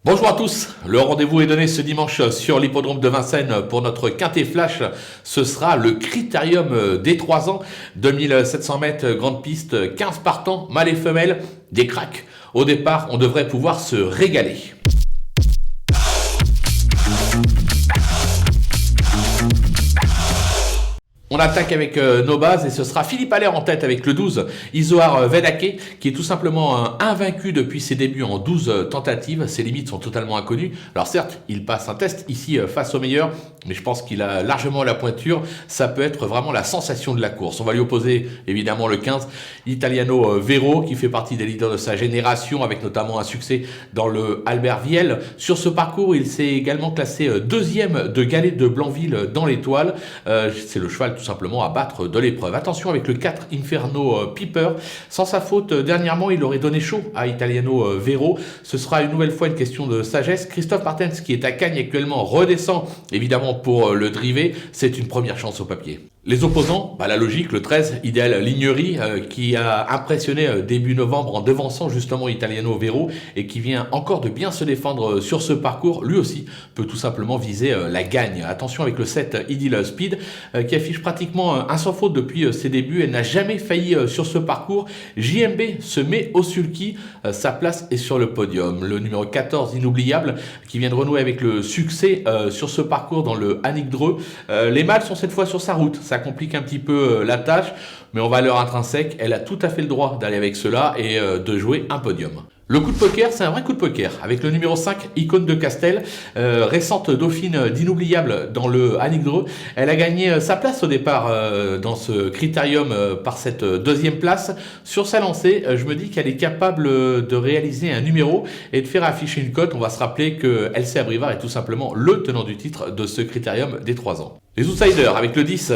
Bonjour à tous, le rendez-vous est donné ce dimanche sur l'hippodrome de Vincennes pour notre quintet flash. Ce sera le Critérium des 3 ans, 2700 mètres, grande piste, 15 partants, mâles et femelles, des cracks. Au départ, on devrait pouvoir se régaler. On attaque avec nos bases et ce sera Philippe Allaire en tête avec le 12, Isoar Vedake, qui est tout simplement invaincu depuis ses débuts en 12 tentatives. Ses limites sont totalement inconnues. Alors certes, il passe un test ici face au meilleur, mais je pense qu'il a largement la pointure. Ça peut être vraiment la sensation de la course. On va lui opposer évidemment le 15, Italiano Vero, qui fait partie des leaders de sa génération, avec notamment un succès dans le Albert Viel. Sur ce parcours, il s'est également classé deuxième de Galet de Blanville dans l'étoile. C'est le cheval tout simplement à battre de l'épreuve. Attention avec le 4 Inferno Piper. Sans sa faute, dernièrement, il aurait donné chaud à Italiano Vero. Ce sera une nouvelle fois une question de sagesse. Christophe Martens, qui est à Cagnes actuellement, redescend évidemment pour le driver. C'est une première chance au papier. Les opposants, la logique, le 13, Idéal Lignery, qui a impressionné début novembre en devançant justement Italiano Vero et qui vient encore de bien se défendre sur ce parcours, lui aussi peut tout simplement viser la gagne. Attention avec le 7, Idyll Speed, qui affiche pratiquement un sans faute depuis ses débuts. Elle n'a jamais failli sur ce parcours. JMB se met au sulky, sa place est sur le podium. Le numéro 14, Inoubliable, qui vient de renouer avec le succès sur ce parcours dans le Annick Dreux. Les mâles sont cette fois sur sa route. Ça complique un petit peu la tâche, mais en valeur intrinsèque, elle a tout à fait le droit d'aller avec cela et de jouer un podium. Le coup de poker, c'est un vrai coup de poker, avec le numéro 5, Icône de Castel, récente dauphine d'Inoubliable dans le Annick Dreux. Elle a gagné sa place au départ dans ce critérium par cette deuxième place. Sur sa lancée, je me dis qu'elle est capable de réaliser un numéro et de faire afficher une cote. On va se rappeler que LC Abrivard est tout simplement le tenant du titre de ce critérium des 3 ans. Les outsiders, avec le 10,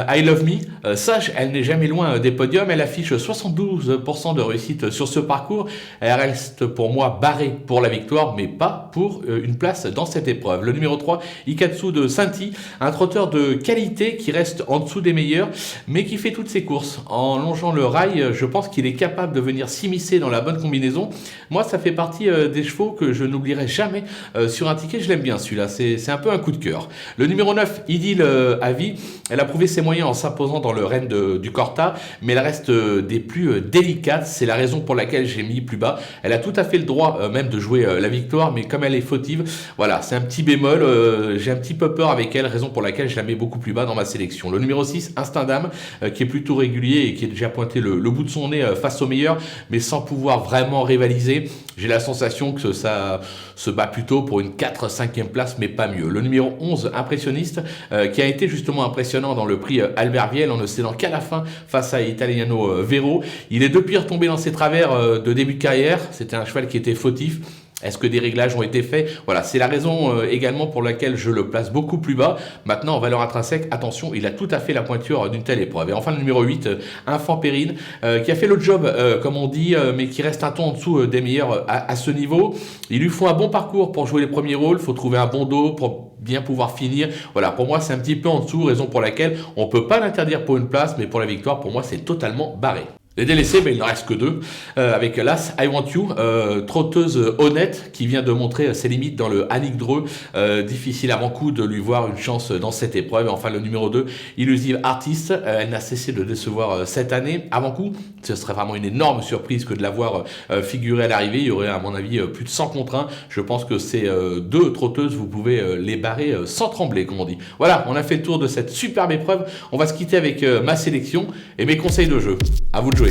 I Love Me, sage, elle n'est jamais loin des podiums, elle affiche 72% de réussite sur ce parcours, elle reste pour moi barrée pour la victoire, mais pas pour une place dans cette épreuve. Le numéro 3, Ikatsu de Sainty, un trotteur de qualité qui reste en dessous des meilleurs, mais qui fait toutes ses courses. En longeant le rail, je pense qu'il est capable de venir s'immiscer dans la bonne combinaison. Moi, ça fait partie des chevaux que je n'oublierai jamais sur un ticket, je l'aime bien celui-là, c'est un peu un coup de cœur. Le numéro 9, Idyll à vie. Elle a prouvé ses moyens en s'imposant dans le Rennes du Corta, mais elle reste des plus délicates. C'est la raison pour laquelle j'ai mis plus bas. Elle a tout à fait le droit même de jouer la victoire, mais comme elle est fautive, voilà, c'est un petit bémol. J'ai un petit peu peur avec elle, raison pour laquelle je la mets beaucoup plus bas dans ma sélection. Le numéro 6, Instinct d'âme, qui est plutôt régulier et qui a déjà pointé le bout de son nez face au meilleur, mais sans pouvoir vraiment rivaliser. J'ai la sensation que ça se bat plutôt pour une 4-5e place, mais pas mieux. Le numéro 11, Impressionniste, qui a été justement impressionnant dans le prix Albert Viel en ne cédant qu'à la fin face à Italiano Vero. Il est depuis retombé dans ses travers de début de carrière. C'était un cheval qui était fautif. Est-ce que des réglages ont été faits? Voilà, c'est la raison également pour laquelle je le place beaucoup plus bas. Maintenant, en valeur intrinsèque, attention, il a tout à fait la pointure d'une telle épreuve. Et enfin, le numéro 8, Infant Périne, qui a fait le job, comme on dit, mais qui reste un ton en dessous des meilleurs à ce niveau. Il lui faut un bon parcours pour jouer les premiers rôles. Il faut trouver un bon dos pour bien pouvoir finir. Voilà, pour moi, c'est un petit peu en dessous, raison pour laquelle on ne peut pas l'interdire pour une place, mais pour la victoire, pour moi, c'est totalement barré. Les délaissés, il ne reste que 2, avec l'As I Want You, trotteuse honnête, qui vient de montrer ses limites dans le Annick Dreux. Difficile avant coup de lui voir une chance dans cette épreuve. Et enfin, le numéro 2, Illusive Artist, elle n'a cessé de décevoir cette année. Avant coup, ce serait vraiment une énorme surprise que de la voir figurer à l'arrivée. Il y aurait, à mon avis, plus de 100 contre 1. Je pense que ces 2 trotteuses, vous pouvez les barrer sans trembler, comme on dit. Voilà, on a fait le tour de cette superbe épreuve. On va se quitter avec ma sélection et mes conseils de jeu. À vous de jouer.